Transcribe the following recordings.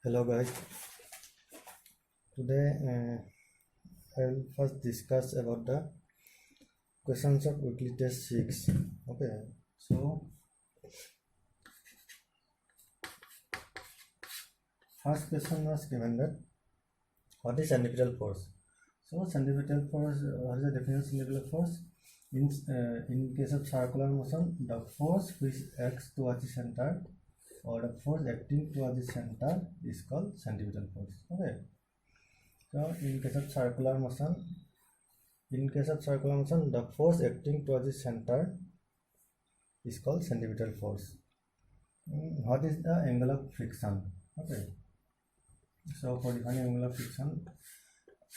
Hello guys, today I will first discuss about the questions of weekly test 6. Okay, so first question was given that what is centripetal force? So centripetal force, what is the definition of centripetal force? In case of circular motion, the force which acts towards the center or the force acting towards the center is called centripetal force. Okay, so in case of circular motion, the force acting towards the center is called centripetal force. What is the angle of friction? Okay, so for defining angle of friction,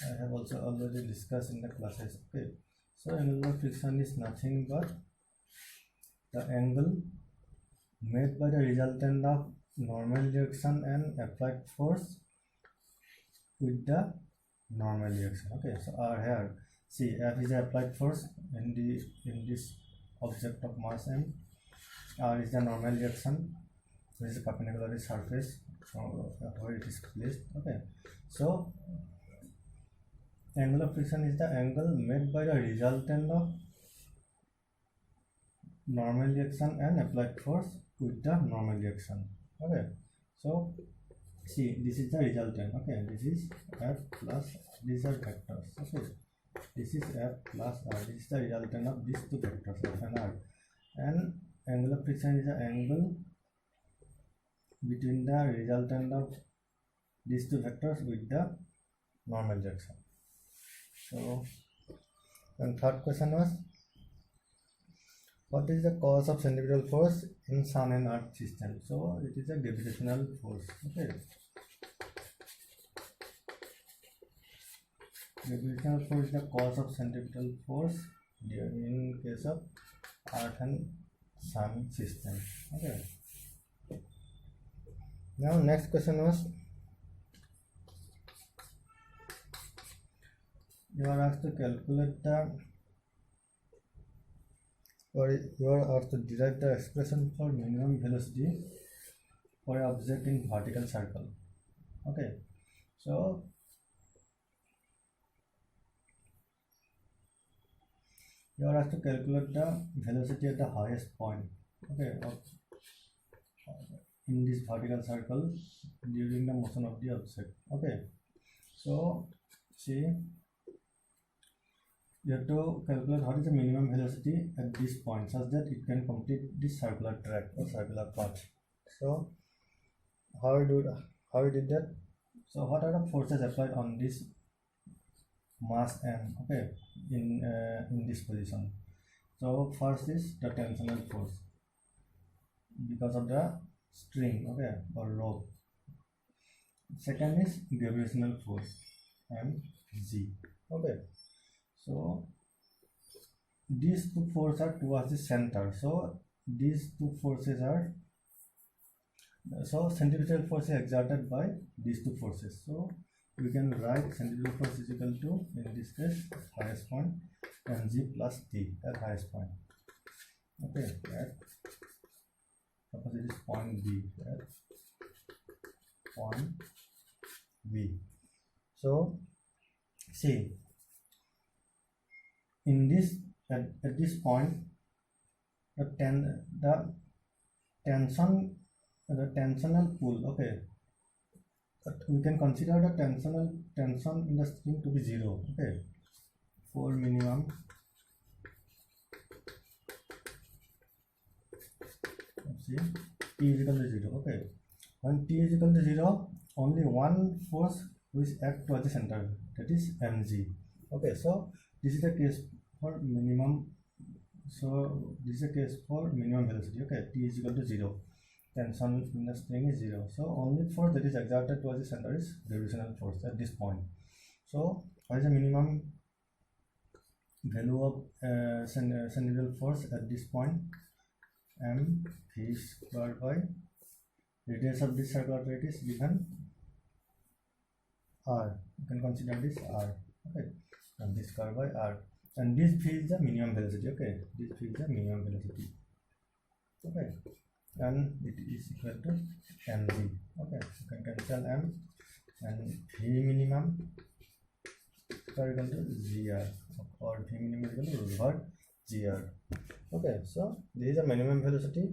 I have also already discussed in the classes. Okay, so angle of friction is nothing but the angle made by the resultant of normal reaction and applied force with the normal reaction. Okay, so here see F is the applied force in this object of mass m. R is the normal reaction, which is perpendicular to the surface where it is placed. Okay, so angle of friction is the angle made by the resultant of normal reaction and applied force with the normal reaction. Okay, so see, this is the resultant. Okay, this is F plus, these are vectors. Okay, this is F plus R. This is the resultant of these two vectors, F and R. And angle of friction is the angle between the resultant of these two vectors with the normal reaction. So, and third question was, what is the cause of centripetal force in Sun and Earth system? So it is a gravitational force. Okay, gravitational force is the cause of centripetal force in case of Earth and Sun system. Okay, now next question was, you are asked to calculate the, or you are asked to derive the expression for minimum velocity for an object in vertical circle. Okay, so you are asked to calculate the velocity at the highest point, okay, in this vertical circle during the motion of the object. Okay, so see, you have to calculate what is the minimum velocity at this point such that it can complete this circular track or circular path. So how we did that? So what are the forces applied on this mass m, okay, in this position? So first is the tensional force because of the string, okay, or rope. Second is gravitational force, and G. Okay, so these two forces are towards the center. So these two forces are, so centripetal force is exerted by these two forces. So we can write centripetal force is equal to, in this case, highest point, mg plus t at highest point. Okay, at suppose it is point B, at point B. So see, in this at this point, the tensional pull, okay, but we can consider the tension in the string to be 0. Okay, for minimum, let's see, t is equal to 0. Okay, when t is equal to 0, only one force which acts towards the center, that is mg. Okay, so this is the case for minimum. So this is a case for minimum velocity. Okay, t is equal to 0. Tension in the string is 0. So only force that is exerted towards the center is gravitational force at this point. So what is the minimum value of centripetal force at this point? M v squared by radius of this circular track is given r. You can consider this r. Okay, and this squared by r. And this v is the minimum velocity. Okay, this v is the minimum velocity. Okay, and it is equal to mg. Okay, you can cancel m, and v minimum is equal to gr, or v minimum is equal to root over gr. Okay, so this is a minimum velocity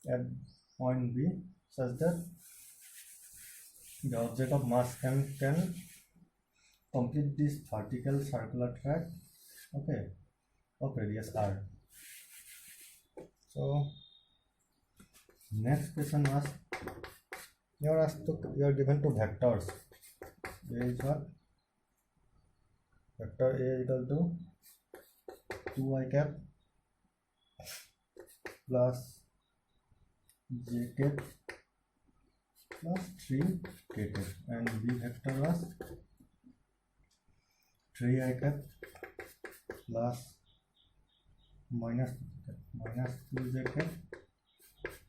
at point B such that the object of mass m can complete this vertical circular track, okay, of radius r. So next question was, you are given two vectors. A is what? Vector A equal to 2 I cap plus j cap plus 3 k cap, and B vector was 3 I cap plus minus 2 j cap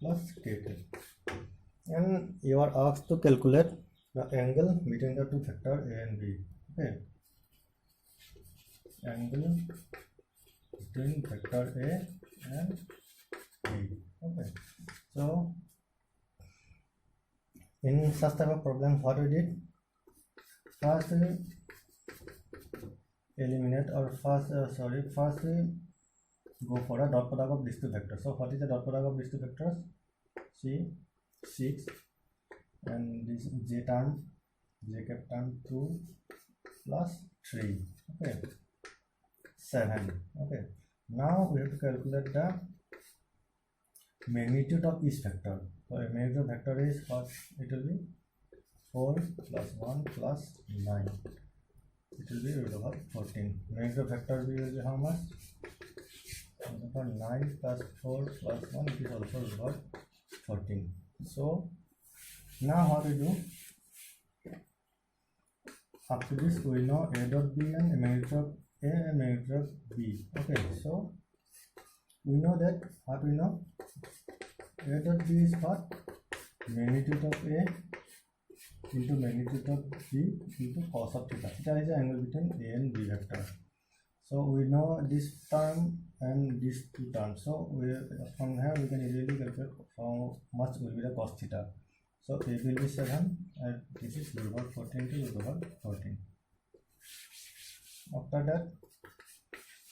plus k cap, and you are asked to calculate the angle between the two vector A and B. Okay, angle between vector A and B. Okay, so in such type of problems, what we did, first we eliminate, or first we go for a dot product of these two vectors. So what is the dot product of these two vectors? See, 6, and this j cap term 2 plus 3, okay, 7. Okay, now we have to calculate the magnitude of each vector. So a magnitude vector is what? It will be 4 plus 1 plus 9. It will be root over 14. Magnitude vector will be how much? 9 plus 4 plus 1, it is also root over 14. So now what we do? After this, we know A dot B and magnitude of A and magnitude of B. Okay, so we know that, what we know? A dot B is what? Magnitude of A into magnitude of B into cos of theta. Theta is the angle between A and B vector. So we know this term and these two terms. So from here we can easily calculate how much will be the cos theta. So A will be 7, and this is root over 14 to root over 14. After that,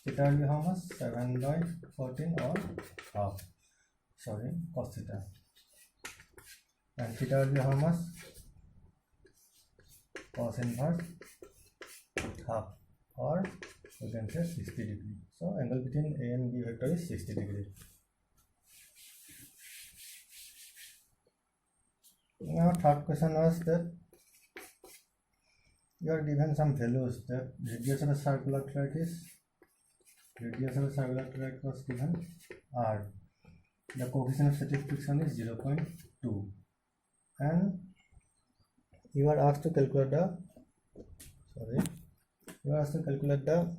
theta will be how much? 7 by 14, or half. Sorry, cos theta. And theta will be how much? Cos inverse half, or we can say 60 degree. So angle between A and B vector is 60 degree. Now third question was that you are given some values. The radius of a circular track is, was given r. The coefficient of static friction is 0.2, and you are asked to calculate the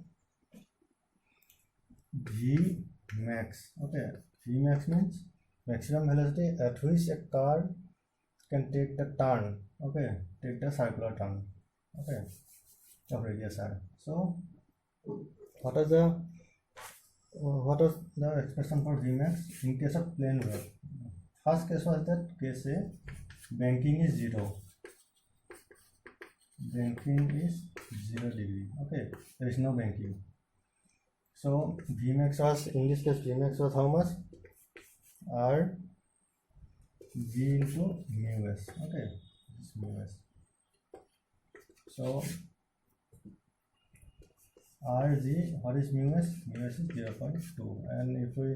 V max. Okay, V max means maximum velocity at which a car can take the turn. Okay, take the circular turn. Okay, of radius r. So what is the expression for V max in case of plane wave? First case was that case A, banking is 0. Banking is 0 degree. Okay, there is no banking. So Vmax was, in this case, Vmax was how much? R V into mu s. Okay, this is mu s. So RG, what is mu s? Mu s is 0.2, and if we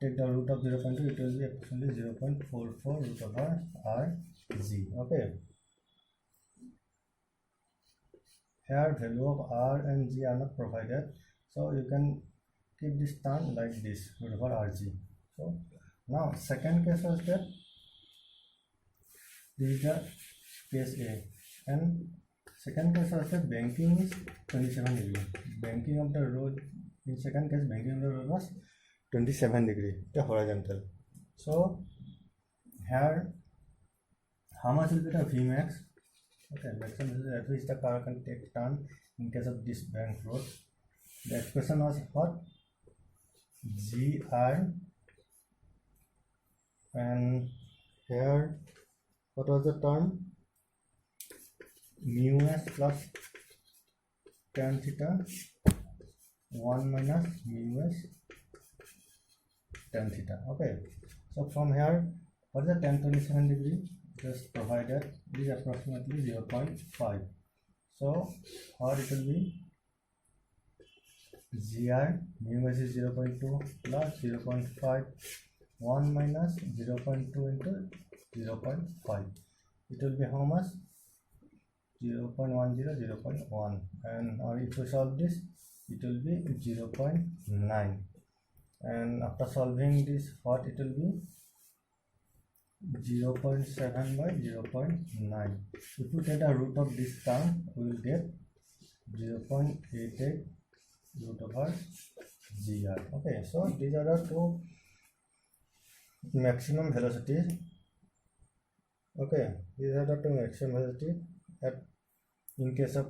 take the root of 0.2, it will be approximately 0.44 root over RG. Okay. Here value of R and G are not provided, so you can keep this term like this, root over RG. So now second case was that this is the case A, and second case was that banking is 27 degree. Banking of the road, in second case, banking of the road was 27 degree, the horizontal. So here, how much will be the Vmax? Okay, maximum is at which the car can take turn in case of this bank road. The expression was what? GR and here what was the term? Mu s plus tan theta 1 minus mu s tan theta. Okay, so from here what is the tan 27 degree? Just provided it is approximately 0.5. So or it will be GR mu s is 0.2 plus 0.5 1 minus 0.2 into 0.5. It will be how much? 0.10, 0.1, and if we solve this, it will be 0.9. And after solving this, what it will be? 0.7 by 0.9. If we take the root of this term, we will get 0.88 root over GR. Okay, so these are the two maximum velocities. Okay, these are the two maximum velocities in case of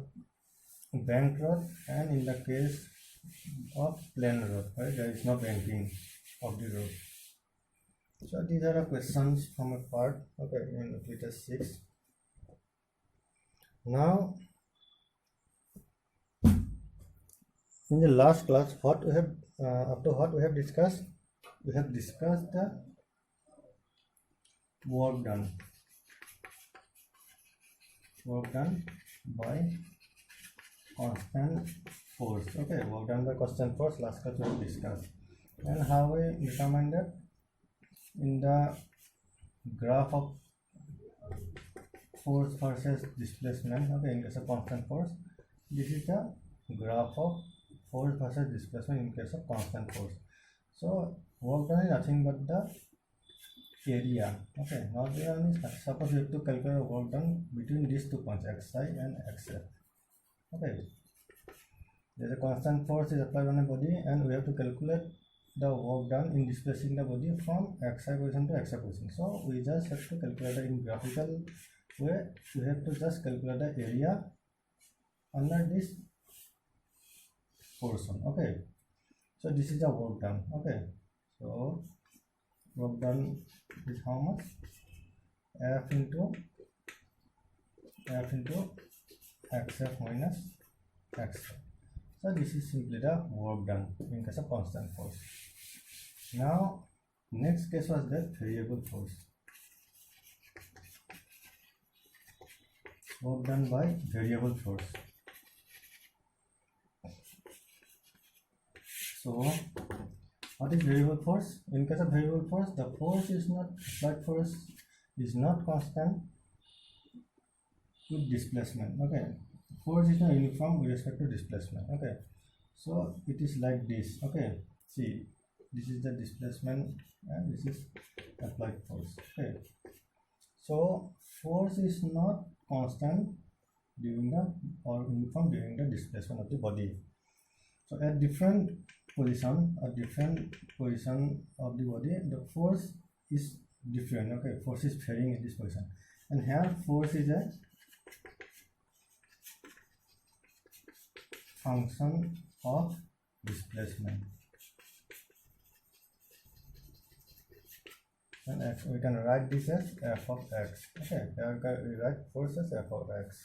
bank road and in the case of plain road, right? There is no banking of the road. So these are the questions from a part, okay, in Figure 6. Now in the last class, what we have after what we have discussed the work done by constant force. Okay, work done by constant force, last class we have discussed, and how we determine that in the graph of force versus displacement. Okay, in case of constant force, this is the graph of force versus displacement in case of constant force. So work done is nothing but the area. Okay, not only suppose you have to calculate work done between these two points xi and xf. Okay, there's a constant force is applied on a body and we have to calculate the work done in displacing the body from xi position to xi position. So we just have to calculate it in graphical way. We have to just calculate the area under this portion. Okay, so this is the work done. Okay, so work done is how much? F into xf minus xf. So this is simply the work done in case of constant force. Now next case was the variable force. Work done by variable force. So what is variable force? In case of variable force, the force is not applied force is not constant with displacement. Okay, force is not uniform with respect to displacement. Okay, so it is like this. Okay, see, this is the displacement and this is applied force. Okay, so force is not constant during the or uniform during the displacement of the body. So at different position of the body, the force is different. Okay, force is varying in this position, and here force is a function of displacement, and we can write this as f of x. Okay, here we write force as f of x.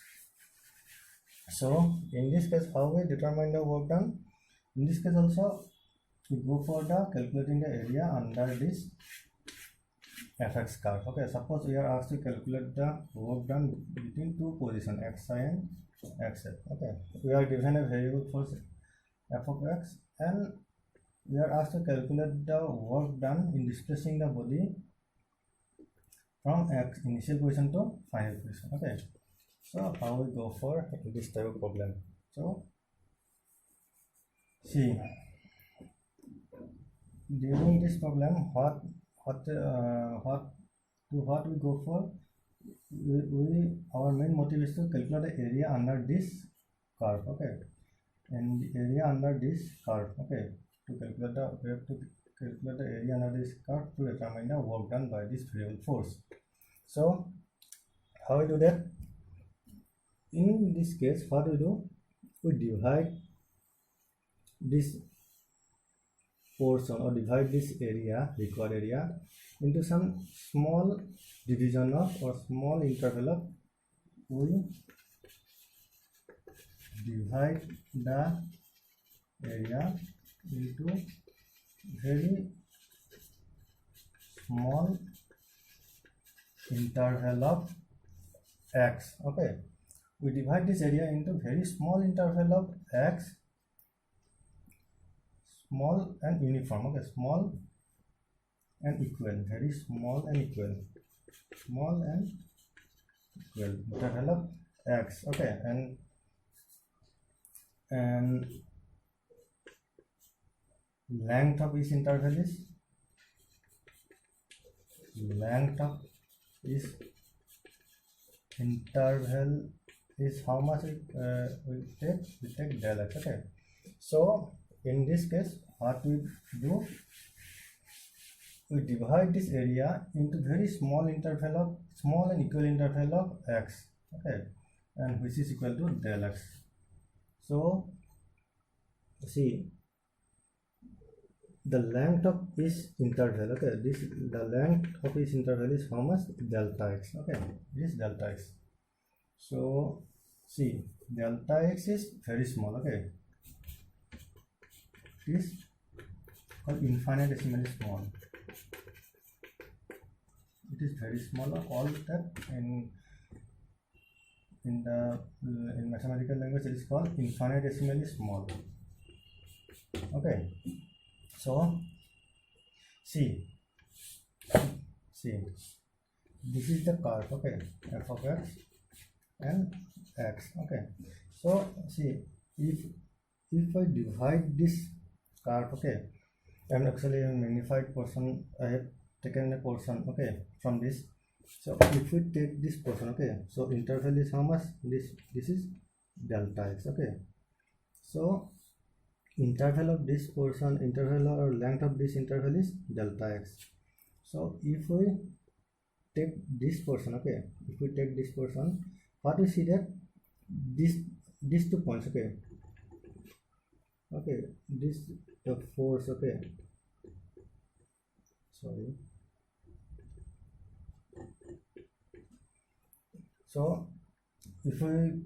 So in this case, how we determine the work done? In this case also, we go for the calculating the area under this fx curve. Okay, suppose we are asked to calculate the work done between two positions xi and xf. Okay, we are given a variable force f of x and we are asked to calculate the work done in displacing the body from x initial position to final position. Okay, so how we go for this type of problem? So see, during this problem, what we go for? Our main motive is to calculate the area under this curve. Okay, and the area under this curve. Okay, to calculate we have to calculate the area under this curve to determine the work done by this variable force. So how we do that? In this case, what we do? We divide this portion or divide this area, required area, into some small division of or small interval of, we divide the area into very small interval of x. Okay, we divide this area into very small interval of x, small and uniform. Okay, small and equal, very small and equal, small and equal interval of x. Okay, and length of each interval is, length of each interval is how much we take del x. Okay, so in this case what we do, we divide this area into very small interval of, small and equal interval of x. Okay, and which is equal to del x. So see, the length of each interval, okay, this, the length of each interval is how much? Delta x. Okay, this delta x. So see, delta x is very small. Okay, it is called infinitesimally small. It is very small. All that in mathematical language it is called infinitesimally small. Okay, so see, this is the curve. Okay, f of x and x. Okay, so see, if I divide this curve, okay, and actually a magnified portion, I have taken a portion, okay, from this. So if we take this portion, okay, so interval is how much? This is delta x. Okay, so interval of this portion, interval or length of this interval is delta x. So if we take this portion, okay, if we take this portion, what we see that these 2 points, okay, this the force, okay, sorry. So if we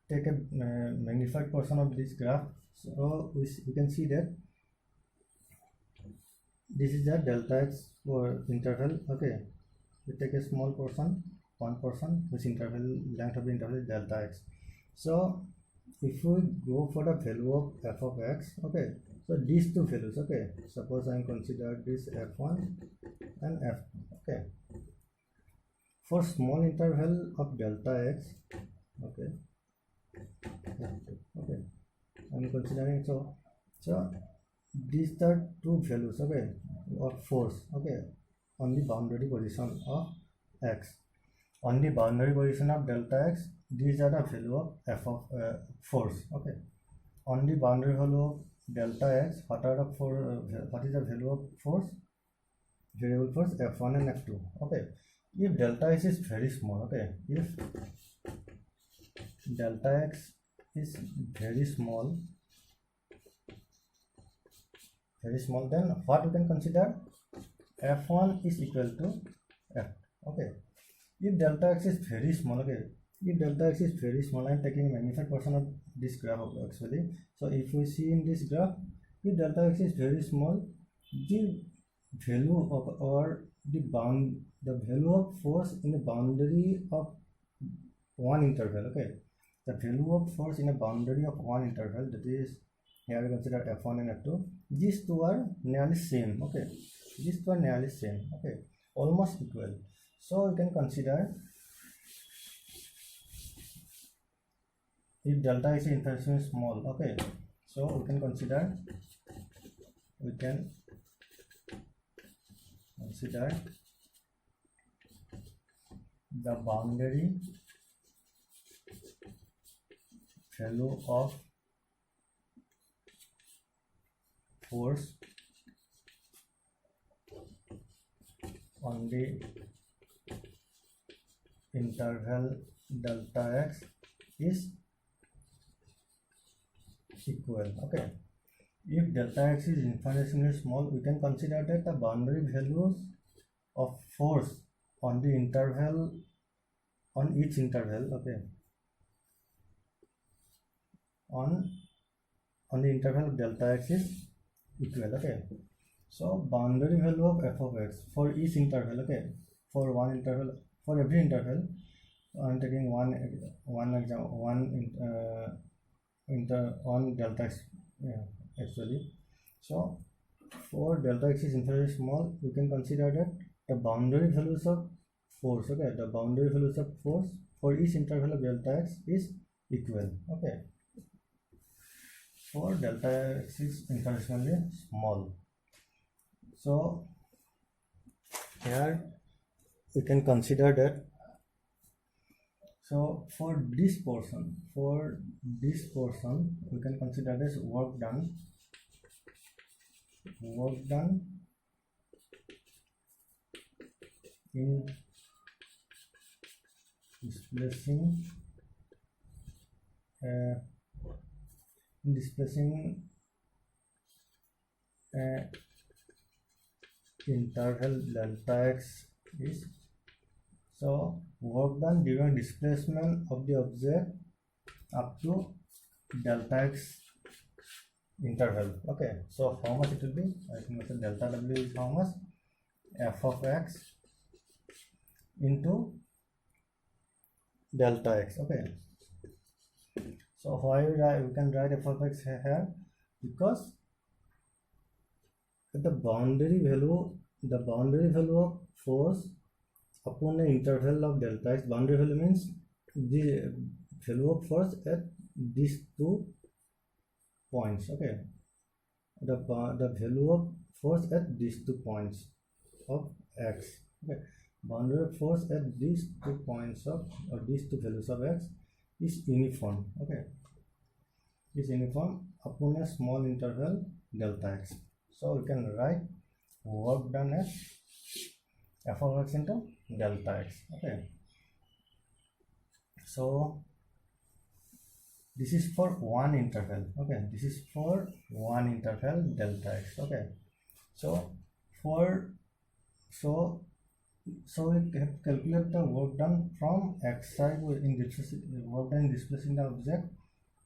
take a magnified portion of this graph, so we can see that this is the delta x for interval. Okay, we take a small portion, 1%, which interval, length of the interval is delta x. So if we go for the value of f of x, okay, so these two values, okay, suppose I am considered this f1 and f2. Okay, for small interval of delta x, okay, okay, I'm considering, so these are two values, okay, of force, okay, on the boundary position of x. On the boundary position of delta x, these are the value of f of force. Okay, on the boundary value of delta x, what are the what is the value of force? Variable force f1 and f2. Okay, if delta x is very small, okay, if delta x is very small, then what we can consider? F1 is equal to f. Okay, if delta x is very small, okay, if delta x is very small, I am taking a magnified portion of this graph actually. So if we see in this graph, if delta x is very small, the value of, or the value of force in the boundary of one interval, okay, the value of force in a boundary of one interval, that is, here we consider f1 and f2, these two are nearly same. Okay, these two are nearly same, okay, almost equal. So we can consider, if delta is infinitely small, okay, so we can consider the boundary value of force on the interval delta x is equal. Okay, If delta x is infinitesimally small, we can consider that the boundary values of force on the interval, on each interval, okay, on the interval of delta x is equal, okay. So boundary value of f of x for each interval, okay, for one interval, for every interval, I'm taking one delta x, actually. So for delta x is infinitely small, we can consider that the boundary values of force, okay, the boundary values of force for each interval of delta x is equal, okay, for delta x is infinitesimally small. So here we can consider that. So for this portion, we can consider this work done in displacing interval delta x is, so work done during displacement of the object up to delta x interval, okay. So how much it will be? I think the delta w is how much? F of x into delta x, okay. So why we can write f of x here? Because the boundary value of force upon the interval of delta x, boundary value means the value of force at these 2 points, okay. The value of force at these 2 points of x, okay. Boundary of force at these 2 points of, or these 2 values of x is uniform, okay, is uniform upon a small interval delta x. So we can write work done as f of x into delta x, okay. So this is for one interval, okay, this is for one interval delta x, okay. So we have calculated the work done from xi in displacing the object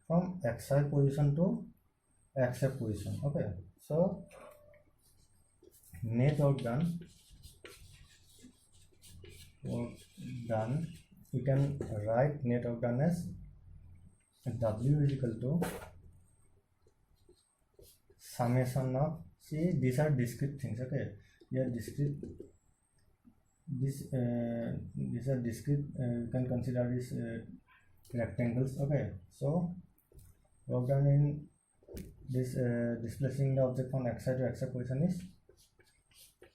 from xi position to xf position, okay. So net work done, we can write net work done as w is equal to summation of, see these are discrete things, okay. Here discrete, these are discrete, you can consider this rectangles, okay. So work done in this displacing the object from xi to xf position is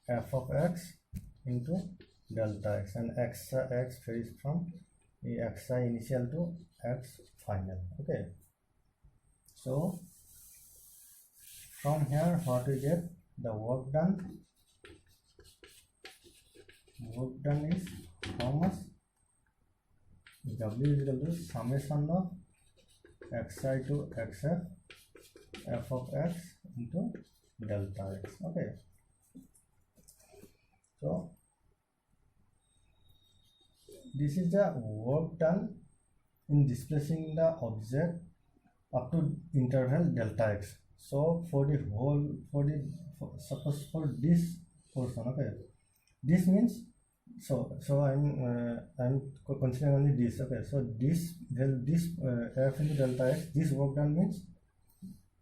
f of x into delta x, and x varies from xi initial to x final, okay. So from here what we get, the work done is how much? W is equal to summation of xi to xf f of x into delta x, okay. So this is the work done in displacing the object up to interval delta x. So for the whole, suppose for this portion, okay, this means, so I'm considering only this, okay. So this f into delta x, this work done means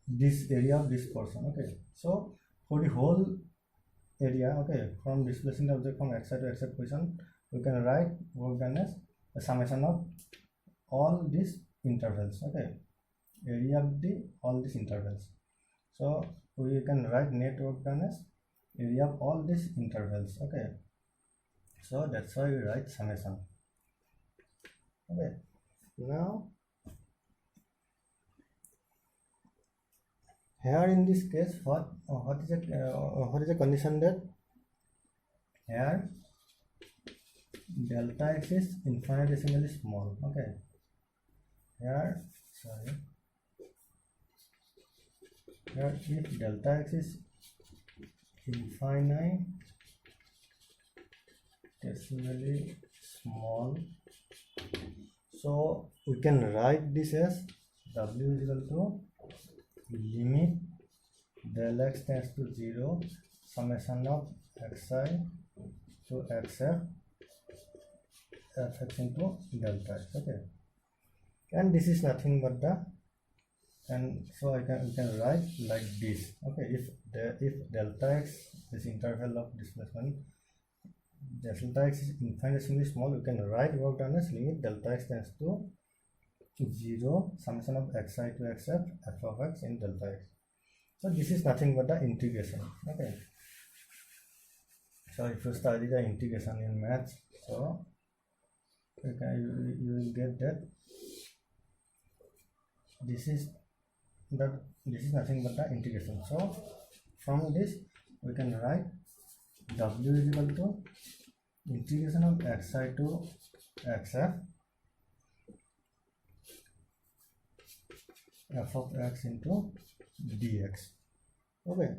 this area of this portion, okay. So for the whole area, okay, from displacing the object from xi to xf position, we can write work done as a summation of all these intervals, okay, area of all these intervals. So we can write net work done as area of all these intervals, okay. So that's why we write summation, okay. Now here in this case, what is the condition that here delta x is infinitesimally small, okay. Here, sorry, Here if delta x is infinitesimally small, so we can write this as w is equal to limit del x tends to 0 summation of xi to xf fx into delta x. Okay, and this is nothing but the, and so we can write like this. Okay, if delta x is interval of displacement, delta x is infinitesimally small, we can write work done as limit delta x tends to 0 summation of xi to xf f of x in delta x. So this is nothing but the integration. Okay, so if you study the integration in maths, so you will get that this is nothing but the integration. So from this we can write w is equal to integration of xi to xf f of x into dx. Okay,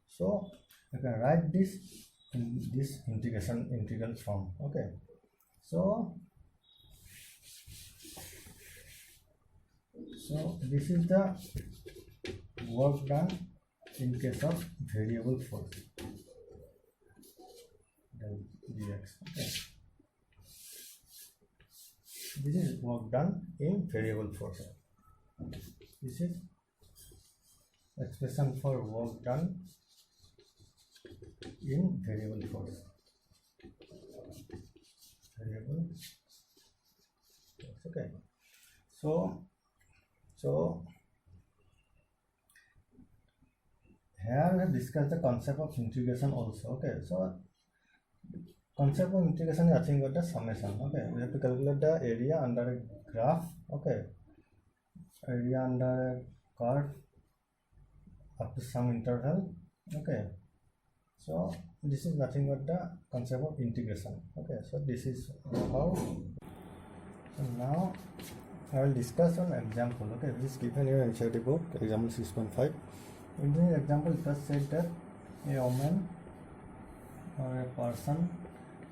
so you can write this in this integral form. Okay, so this is the work done in case of variable force dx. Okay, this is work done in variable force. This is expression for work done in variable force. Okay, so here we have discussed the concept of integration also. Okay, so concept of integration is nothing but the summation. Okay, we have to calculate the area under a graph. Okay, area under a curve up to some interval. Okay, so this is nothing but the concept of integration. Okay, so this is how. So now I will discuss an example. Okay, this is given here in NCERT board, example 6.5. In this example, it was said that a woman or a person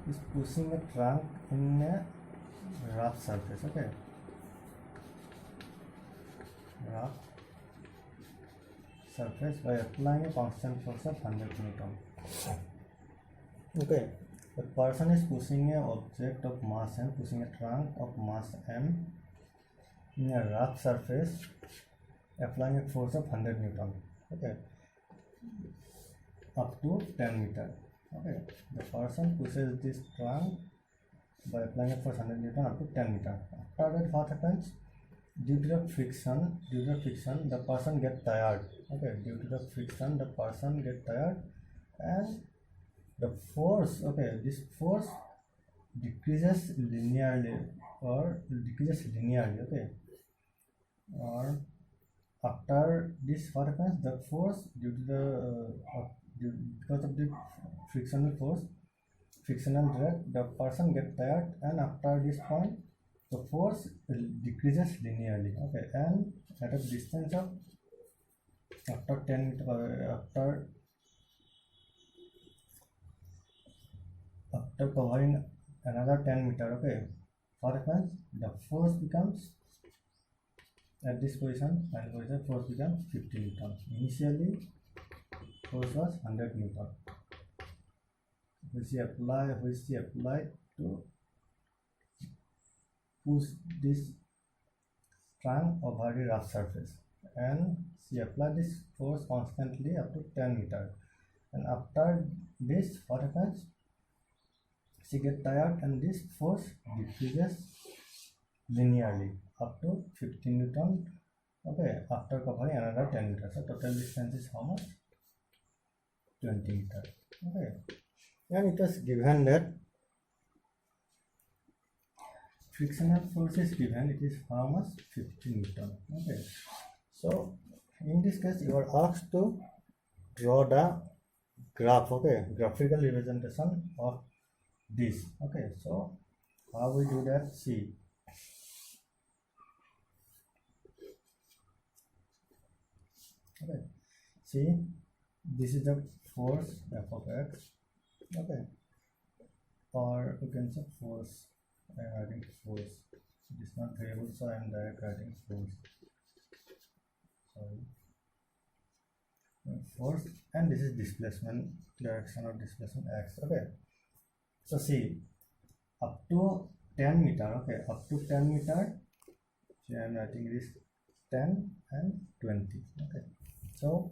is pushing a trunk in a rough surface. Okay, rough surface by applying a constant force of 100 Newton. Okay, the person is pushing a object of mass m, pushing a trunk of mass m in a rough surface, applying a force of 100 Newton. Okay, up to 10 meter. Okay, the person pushes this trunk by applying a force 100 Newton up to 10 meter. After that, what happens? Due to the friction, the person gets tired. Okay, due to the friction, the person gets tired, and the force, okay, this force decreases linearly. Okay, or after this, what happens? The force due to the because of the frictional drag, the person gets tired, and after this point, the force decreases linearly. Okay, and at a distance of after covering another 10 meter. Okay, what happens? The force becomes, at this position, force becomes 50 Newton. Initially, force was 100 Newton, which she applied to push this trunk over the rough surface, and she applied this force constantly up to 10 meter. And after this, what happens? She gets tired, and this force decreases linearly up to 15 Newton. Okay, after covering another 10 meters. So total distance is how much? 20 meters. Okay, and it was given that frictional force is given. It is how much? 15 Newton. Okay, so in this case, you are asked to draw the graph. Okay, graphical representation of this. Okay, so how we do that? See, okay, see, this is the force f of x, okay, or we can say force. I am writing force. It is not variable, so I am direct writing force. Sorry, force, and this is displacement, direction of displacement x. Okay, so see, up to 10 meter, okay, up to 10 meter, so I am writing this 10 and 20. Okay, so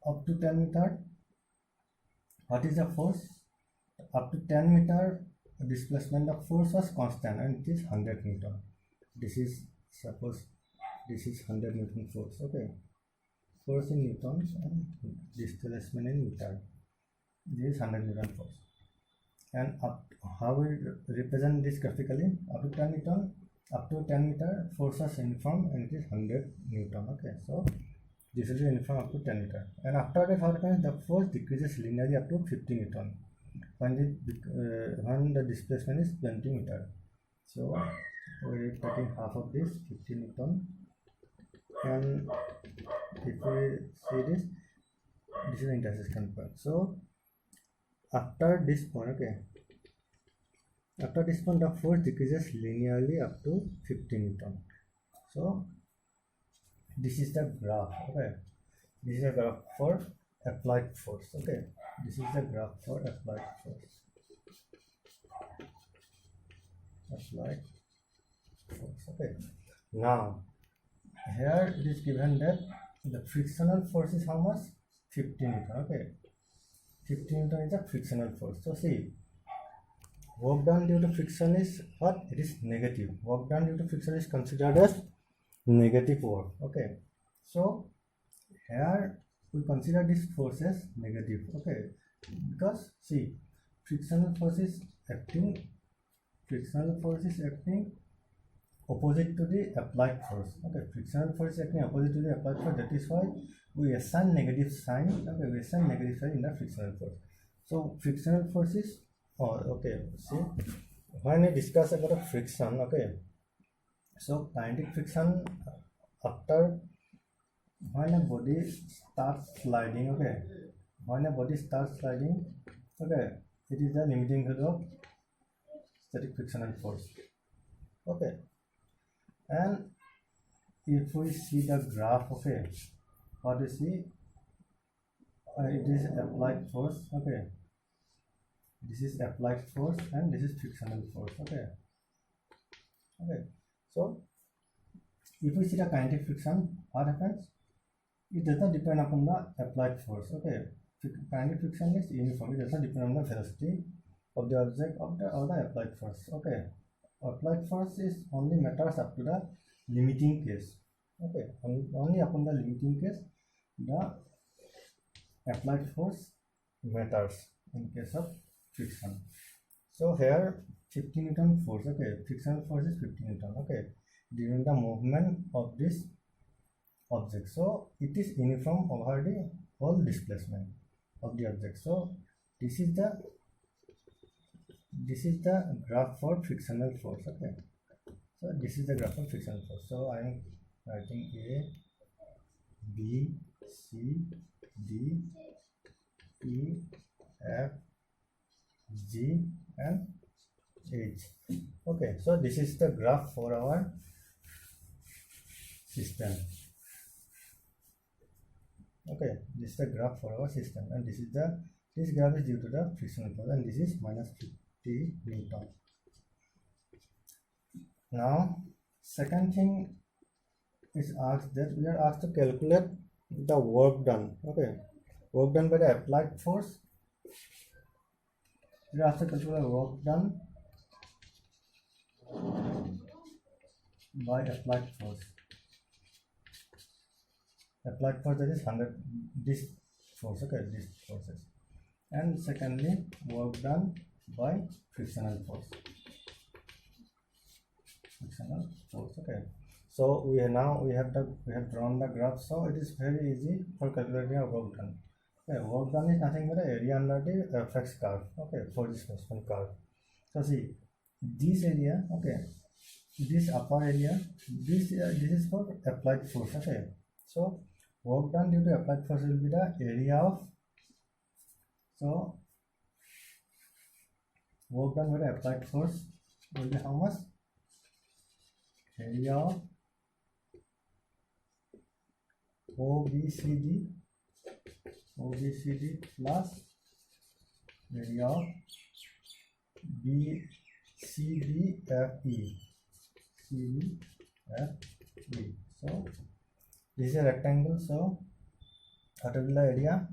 up to 10 meter, what is the force? Up to 10 meter, displacement of force was constant, and it is 100 Newton. This is, suppose this is 100 Newton force. Okay, force in newtons and displacement in meter. This is 100 Newton force. And how we represent this graphically? Up to 10 Newton, up to 10 meter, force was uniform, and it is 100 Newton. Okay, so this is uniform up to 10 meter. And after that, what happens? The force decreases linearly up to 50 Newton when the displacement is 20 meter. So we are taking half of this, 50 Newton, and if we see this is the intersection point. So after this point, okay, after this point, the force decreases linearly up to 50 Newton. So this is the graph. Okay, this is a graph for applied force. Okay, this is the graph for applied force. Applied force. Okay, now here it is given that the frictional force is how much? 50 Newton. Okay, 50 Newton is the frictional force. So see, work done due to friction is what? It is negative. Work done due to friction is considered as negative work. Okay, so here we consider this force as negative. Okay, because see, frictional force is acting opposite to the applied force. Okay, frictional force is acting opposite to the applied force. That is why we assign negative sign. Okay, we assign negative sign in the frictional force. So frictional force is, okay, see, when we discuss about a friction, okay, so kinetic friction, after when a body starts sliding, okay, when a body starts sliding, okay, it is the limiting value of static frictional force. Okay, and if we see the graph, okay, what we see, it is applied force. Okay, this is applied force and this is frictional force. Okay, okay, so if we see the kinetic friction, what happens? It does not depend upon the applied force. Okay, kinetic friction is uniform. It does not depend on the velocity of the object or the applied force. Okay, applied force is only matters up to the limiting case. Okay, only upon the limiting case the applied force matters in case of friction. So here 50 Newton force. Okay, frictional force is 50 Newton. Okay, during the movement of this object, so it is uniform over the whole displacement of the object. So this is the graph for frictional force. Okay, so this is the graph for frictional force. So I am writing A, B, C, D, E, F, G and H. Okay, so this is the graph for our system. Okay, this is the graph for our system, and this graph is due to the frictional force, and this is minus 50 Newton. Now second thing is asked, that we are asked to calculate the work done. Okay, work done by the applied force. We are asked to calculate work done by applied force. Applied force, that is 100, this force. Okay, these forces. And secondly, work done by frictional force. Frictional force. Okay, so we have drawn the graph, so it is very easy for calculating our work done. Okay, work done is nothing but the area under the fx curve. Okay, for displacement curve. So see, this area, okay, this upper area, this is for applied force. Okay, so work done due to applied force will be the area of, so work done by the applied force will be how much? Area of OBCD plus area of CDFE. So this is a rectangle, so what will be the area?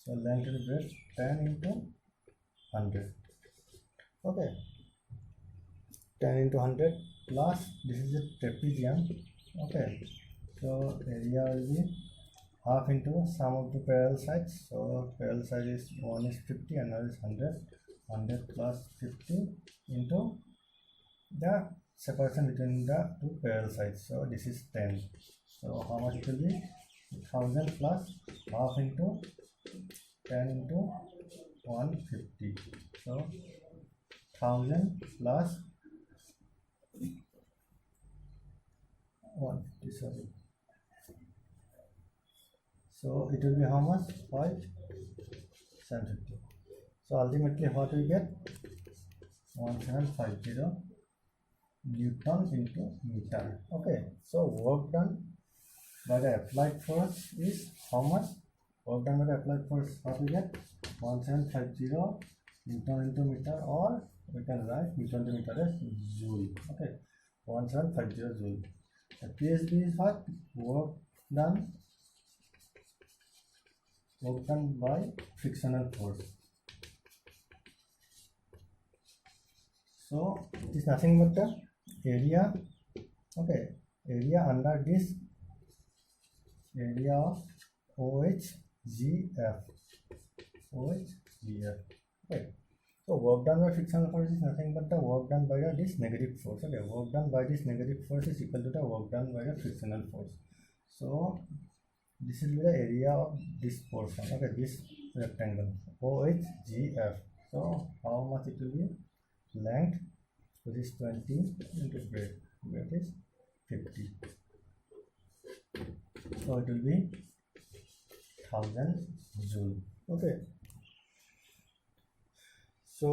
So length will be 10 into 100. Okay, 10 into 100 plus this is a trapezium. Okay, so area will be half into sum of the parallel sides. So parallel side is 1 is 50 and another is 100. 100 plus 50 into the separation between the two parallel sides. So this is 10. So how much it will be? 1000 plus half into 10 into 150. So 1000 plus 150. Sorry. So it will be how much? 5750. So ultimately what we get? 1750 Newton into meter. Okay, so work done by the applied force is how much? Work done by the applied force, what we get? 1750 Newton into meter, or we can write Newton into meter as joule. Okay, 1750 joule. The PSB is what? Work done by frictional force. So it is nothing but the area. Okay, area under this area of OHGF. Okay, so work done by frictional force is nothing but the work done by this negative force. Okay, work done by this negative force is equal to the work done by the frictional force. So this will be the area of this portion. Okay, this rectangle OHGF. So how much it will be? Length, which is 20, into breadth is 50. So it will be 1000 joule. Okay, so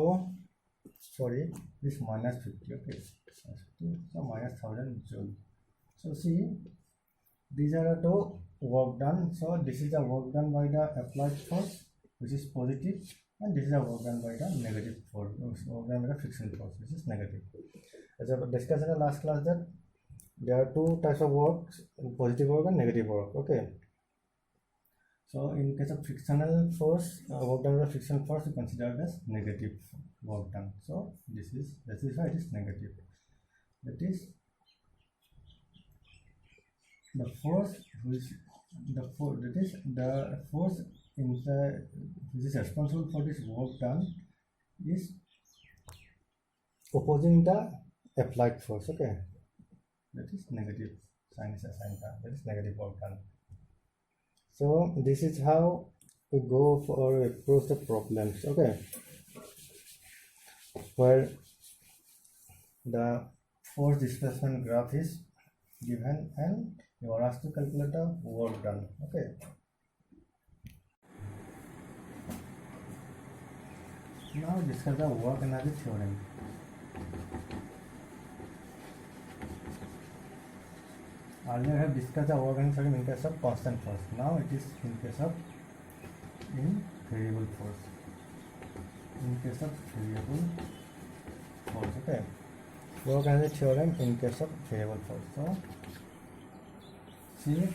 sorry, this minus 50. Okay, so minus 1000 joule. So see, these are the two work done. So this is the work done by the applied force, which is positive, and this is the work done by the negative force, work done by the frictional force, which is negative. As I discussed in the last class, that there are two types of works: positive work and negative work. Okay, so in case of frictional force, work done by the frictional force is considered as negative work done. So this is why it is negative. That is the force which the force which is responsible for this work done is opposing the applied force. Okay, that is negative. Sign is assigned. That is negative work done. So this is how we go for approach the problems. Okay, where the force displacement graph is given and you are asked to calculate the work done. Okay, now discuss the work energy theorem. Earlier I have discussed the work energy theorem in case of constant force. Now it is in case of variable force. In case of variable force. Okay, work energy theorem in case of variable force. So see,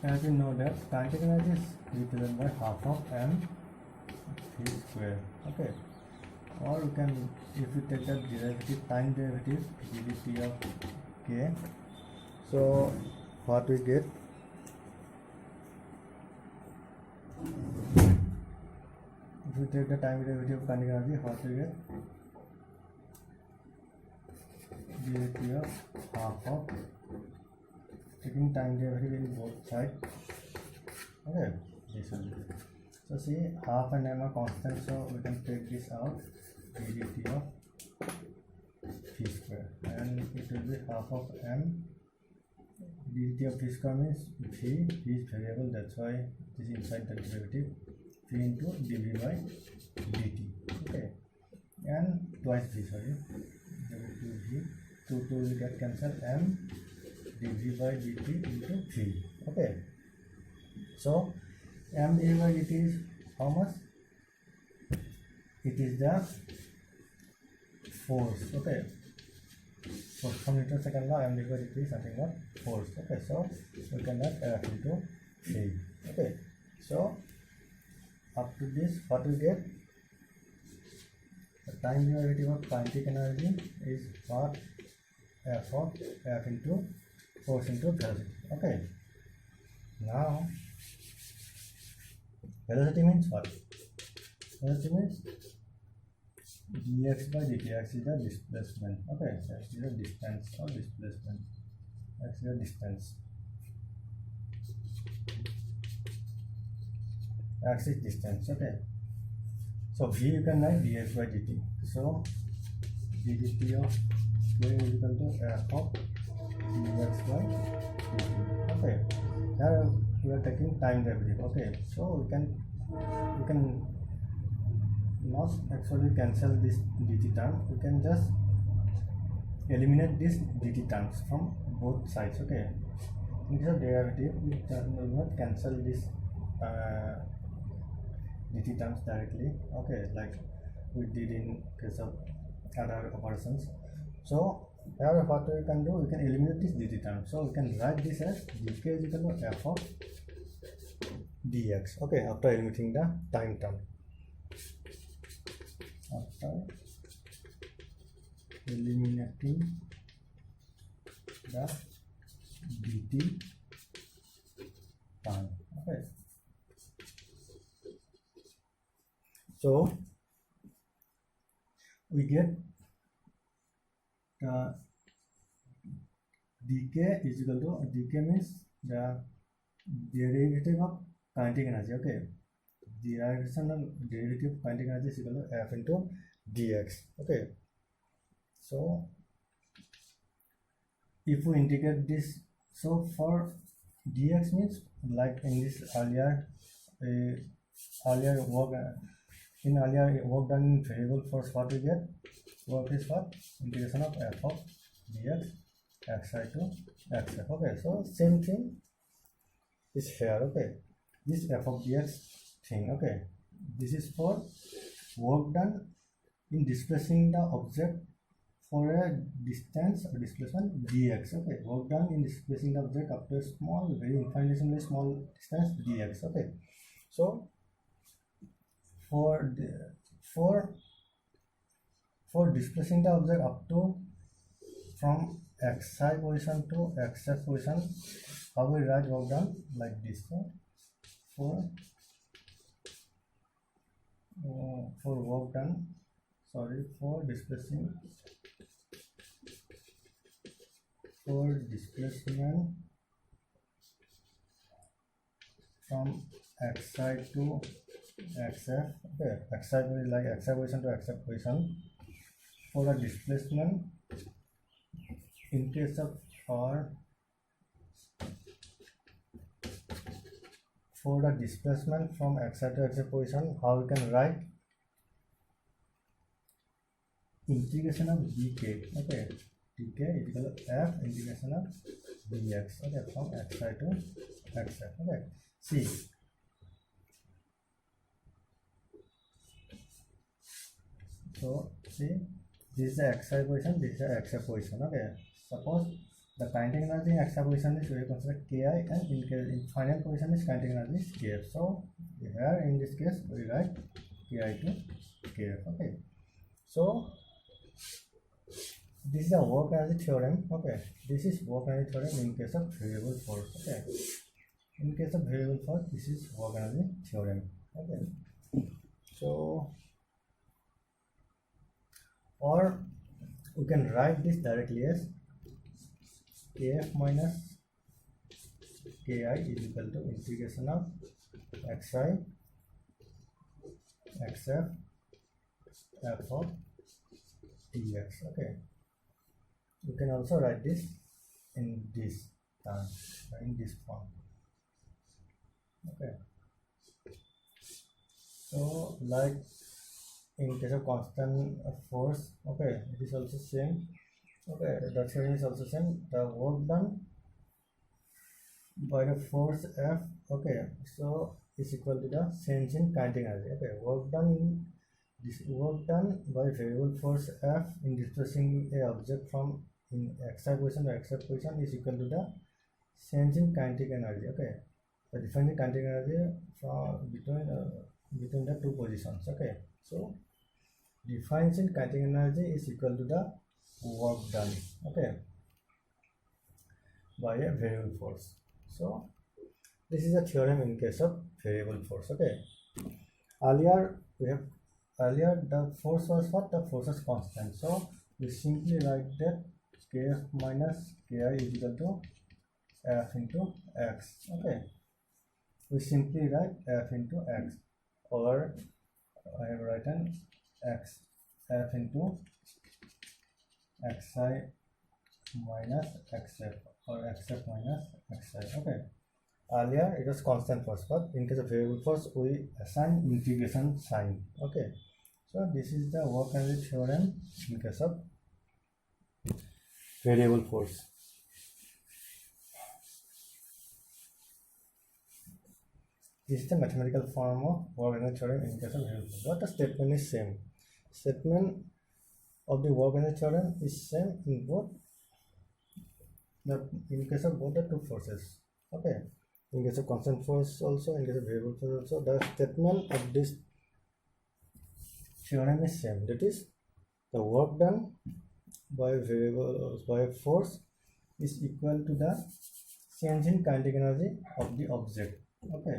as you know that kinetic energy is represented by half of mv square. Okay, or you can, if you take the derivative, time derivative ddt of k, so what we get, if you take the time derivative of kinetic energy, what we get? Derivative of half of, taking time derivative in both sides. Okay, this will be. So see, half and m are constant, so we can take this out, ddt of v square, and it will be half of m dt of v square means v is variable, that's why this is inside the derivative, v into dv by dt. Okay, and twice v, sorry, v, 2 will get cancelled, and dv by dt into v. Okay, so m dv by dt is how much? It is the force. Okay, so from Newton second law, m dv by dt is nothing but force. Okay, so we can write F into v. Okay, so up to this, what we get? The time derivative of kinetic energy is what? F of F into force into velocity. Okay, now velocity means what? Velocity means dx by dt. X is the displacement. Okay, so x is the distance or displacement. X is the distance. X is distance. Okay, so v you can write dx by dt. So ddt of k is equal to f of dx by dt. Okay, now we are taking time derivative. Okay, so we can not actually cancel this dt term, we can just eliminate this dt terms from both sides. Okay, in case of derivative, we will not cancel this dt terms directly. Okay, like we did in case of other operations. So here what we can do, we can eliminate this dt term, so we can write this as dk is equal to f of dx. Okay, after eliminating the time term, after eliminating the dt term. Okay, so we get dk is equal to, dk means the derivative of kinetic energy. Okay, derivative of kinetic energy is equal to f into dx. Okay, so if we integrate this, so for dx means like in this earlier work, in earlier work done in variable force, what we get? Work is what? Integration of f of dx xi to xf. Okay, so same thing is here. Okay, this f of dx thing. Okay, this is for work done in displacing the object for a distance or displacement dx. Okay, work done in displacing the object up to a small, very infinitesimally small distance dx. Okay, so for displacing the object up to from xi position to xf position, how we write work done? Like this. So for work done, sorry, for displacement from xi to xf. Okay, xi is like xi position to xf position. For the displacement in case of for the displacement from xi to xf position, how we can write? Integration of dk. Okay, dk is equal to f integration of dx. Okay, from xi to xf. Okay, see, so see, this is the xi position, this is the xf position. Okay, suppose the kinetic energy in xi position is, we consider ki, and in final position is kinetic energy is kf. So here in this case we write ki to kf. Okay, so this is a work energy theorem. Okay, this is work energy theorem in case of variable force. Okay, in case of variable force, this is work energy theorem. Okay, so or we can write this directly as kf minus ki is equal to integration of xi xf f of dx. Okay, you can also write this in this constant in this form. Okay, so like in case of constant force, okay, it is also same. Okay, the theorem is also same. The work done by the force F, okay, so is equal to the change in kinetic energy. Okay, work done by variable force F in displacing a object from in xy position to xy position is equal to the change in kinetic energy. Okay, so define the kinetic energy from between the two positions. Okay, so difference in kinetic energy is equal to the work done, okay, by a variable force. So this is a theorem in case of variable force. Okay, earlier the force was what? The force was constant, so we simply write that kf minus ki is equal to f into x. Okay, we simply write f into x, or I have written x f into xi minus xf, or xf minus xi. Okay, earlier it was constant force, but in case of variable force we assign integration sign. Okay, so this is the work energy theorem in case of variable force. This is the mathematical form of work energy theorem in case of variable force. But the statement is same. Statement of the work energy theorem is same in both in case of both the two forces. Okay, in case of constant force also, in case of variable force also, the statement of this theorem is same. That is, the work done by force is equal to the change in kinetic energy of the object. Okay,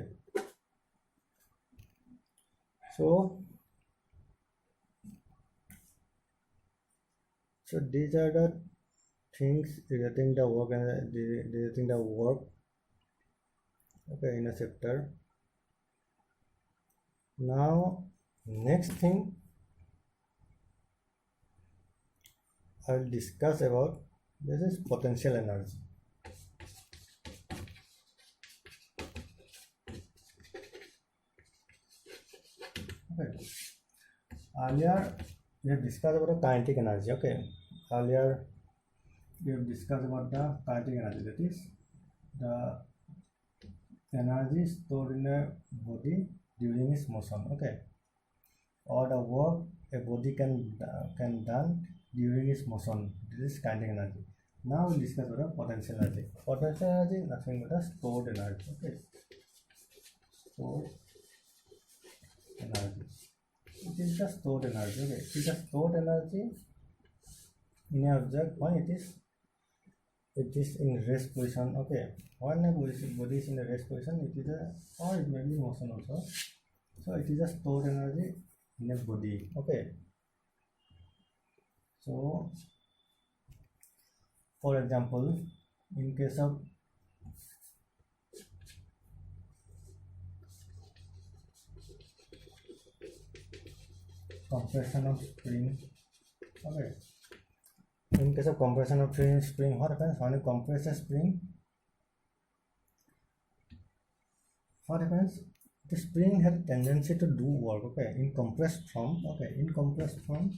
so these are the things relating the work and relating the work, okay, in a chapter. Now next thing I'll discuss about this is potential energy. Okay, earlier we have discussed about the kinetic energy. Okay, earlier we have discussed about the kinetic energy, that is the energy stored in a body during its motion. Okay, or the work a body can done during its motion. This is kinetic energy. Now we'll discuss about the potential energy. Potential energy is nothing but a stored energy. Okay, stored energy. It is the stored energy. Okay, it is the stored energy in an object when it is in rest position. Okay, when a body is in a rest position, it is or it may be motion also. So it is a stored energy in a body. Okay, so for example, in case of compression of spring, okay, in case of compression of spring, what happens when you compress a spring? What happens? The spring has a tendency to do work. Okay, in compressed form. Okay, in compressed form,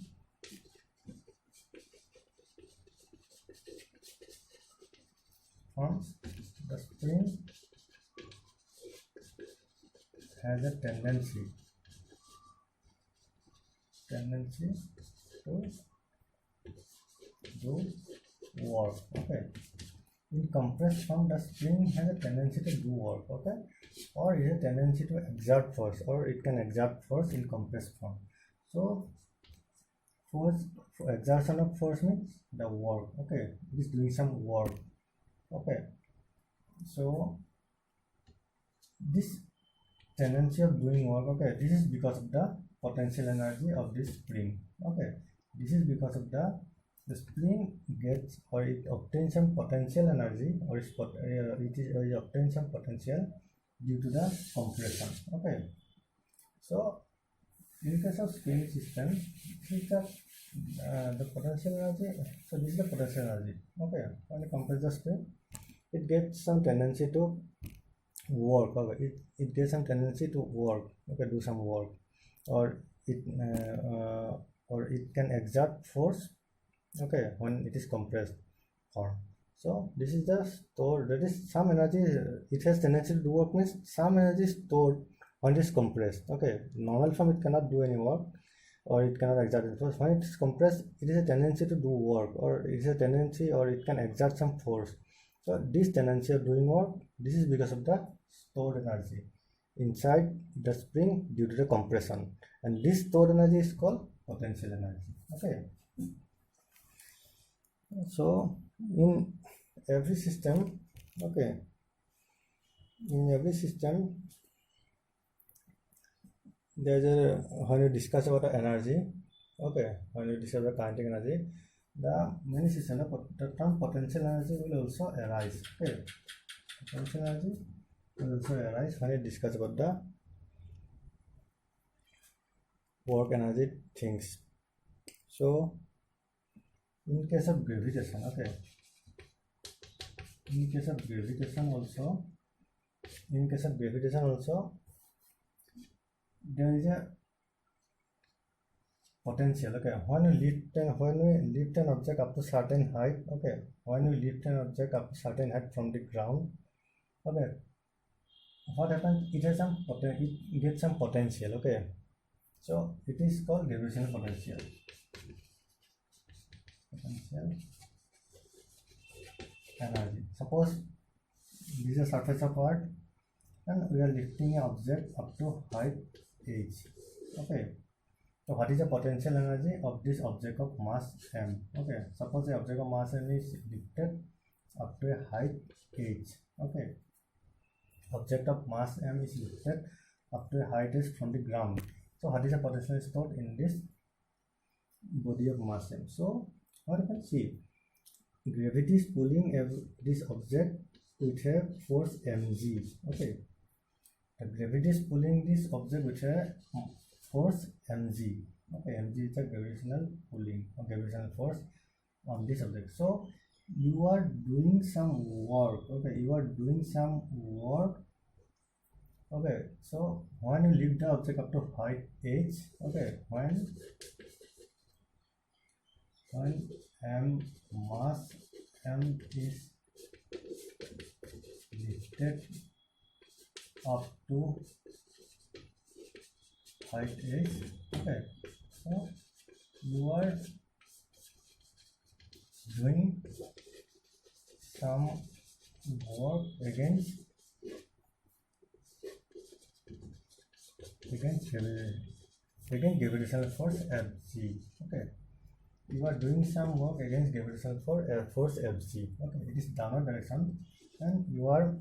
the spring has a tendency to do work. Okay, in compressed form, the spring has a tendency to do work. Okay, or it has a tendency to exert force, or it can exert force in compressed form. So force, exertion of force means the work. Okay, it is doing some work. Okay, so this tendency of doing work, okay, this is because of the potential energy of this spring. Okay, this is because of the spring gets, or it obtains some potential energy, or it obtains some potential due to the compression. Okay, so in case of spring system, this is the potential energy. So this is the potential energy. Okay, when you compress the spring, it gets some tendency to work. Okay, it gets some tendency to work. Okay, do some work, or it can exert force. Okay, when it is compressed form. So this is the stored, that is some energy, it has tendency to do work means some energy is stored when it is compressed. Okay, normal form it cannot do any work, or it cannot exert any force. When it is compressed, it is a tendency to do work, or it is a tendency, or it can exert some force. So this tendency of doing work, this is because of the stored energy inside the spring due to the compression, and this stored energy is called potential energy. Okay, so in every system, okay, in every system there's a, when you discuss about the energy, okay, when you discuss about kinetic energy, the many system, the term potential energy will also arise. Okay, potential energy will also arise when you discuss about the work energy things. So in case of gravitation, okay, in case of gravitation also, there is a potential. Okay, when we lift an object up to certain height, okay, when we lift an object up to certain height from the ground, okay, what happens, it has some it gets some potential. Okay, so it is called gravitational potential energy. Suppose this is a surface of earth and we are lifting an object up to height h. Okay, so what is the potential energy of this object of mass m? Okay, suppose the object of mass m is lifted up to a height h. Okay, object of mass m is lifted up to a height h from the ground. So what is the potential stored in this body of mass m? So what you can see, gravity is pulling this object with a force mg. Okay, the gravity is pulling this object with a force mg. Okay, mg is the gravitational pulling or gravitational force on this object. So you are doing some work. Okay, you are doing some work. Okay, so when you lift the object up to height h, okay, when mass m is lifted up to height h, okay, so you are doing some work against gravitational force Fg. Okay, you are doing some work against gravitational force Fg. Okay, it is downward direction, and you are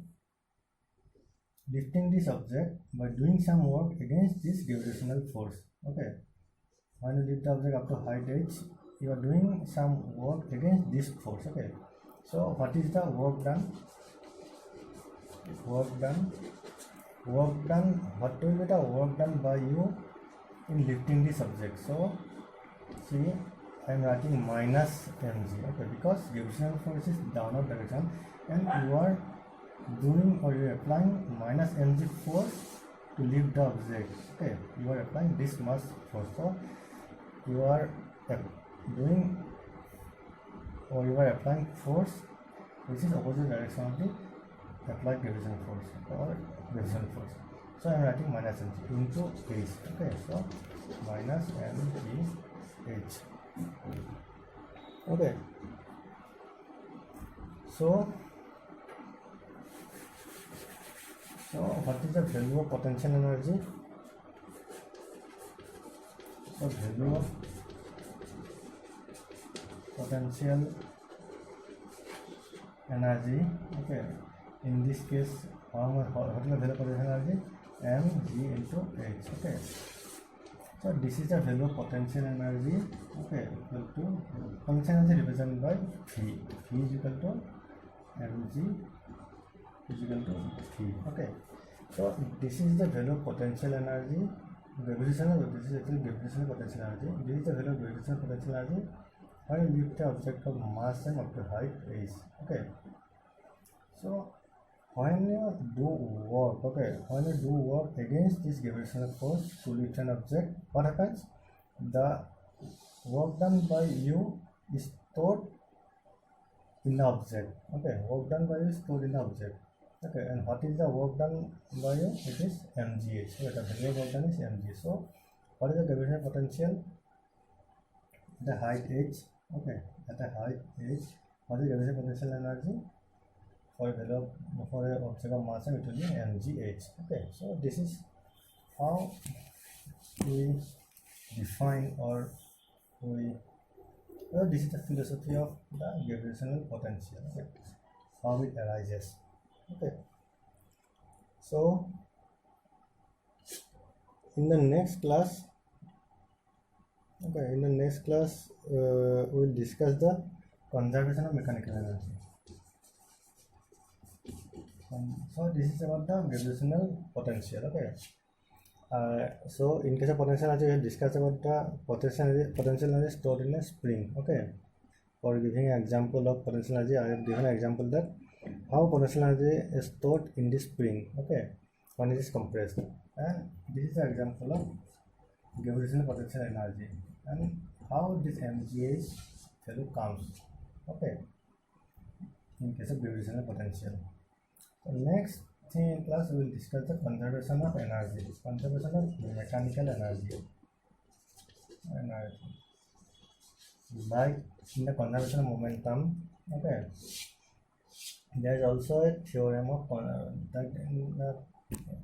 lifting this object by doing some work against this gravitational force. Okay, when you lift the object up to height h, you are doing some work against this force. Okay, so what is the work done? What will be the work done by you in lifting this object? So see, I am writing minus mg. Okay, because gravitational force is downward direction, and you are doing, or you are applying minus mg force to lift the object. Okay, you are applying this much force. So you are doing, or you are applying force which is opposite direction of the applied gravitational force or gravitational force. So I am writing minus mg into h. Okay, so minus mg h. Okay, so what is the value of potential energy? The value of potential energy, okay, in this case, what is the value of potential energy? Mg into h. Okay, so this is the value of potential energy. Okay, equal to potential energy represented by V. V is equal to mg is equal to V. Okay, so this is the value of potential energy. Gravitational, this is actually gravitational potential energy. This is the value of gravitational potential energy when you lift the object of mass m up to height h. Okay, So when you do work, okay, when you do work against this gravitational force to lift an object, what happens? The work done by you is stored in the object. Okay, work done by you is stored in the object. Okay, and what is the work done by you? It is mgh. So the value of work done is mg. So what is the gravitational potential at the height h? Okay, at the height h, what is the gravitational potential energy? For a value of, for a object of mass, it will be mgh. Okay, so this is how we define or we this is the philosophy of the gravitational potential. Okay, how it arises. Okay, so in the next class, we'll discuss the conservation of mechanical energy. So this is about the gravitational potential. Okay, so in case of potential energy, we'll discuss about the potential energy stored in a spring. Okay, for giving an example of potential energy, I have given an example that how potential energy is stored in the spring. Okay, when it is compressed, and this is an example of gravitational potential energy and how this mgh value comes. Okay, in case of gravitational potential. So next thing in class we will discuss the conservation of energy, conservation of mechanical energy. Like in the conservation of momentum, okay, there is also a theorem of that in the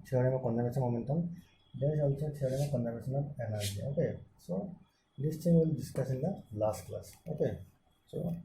theorem of conservation of momentum, there is also a theorem of conservation of energy. Okay, so this thing we will discuss in the last class. Okay, so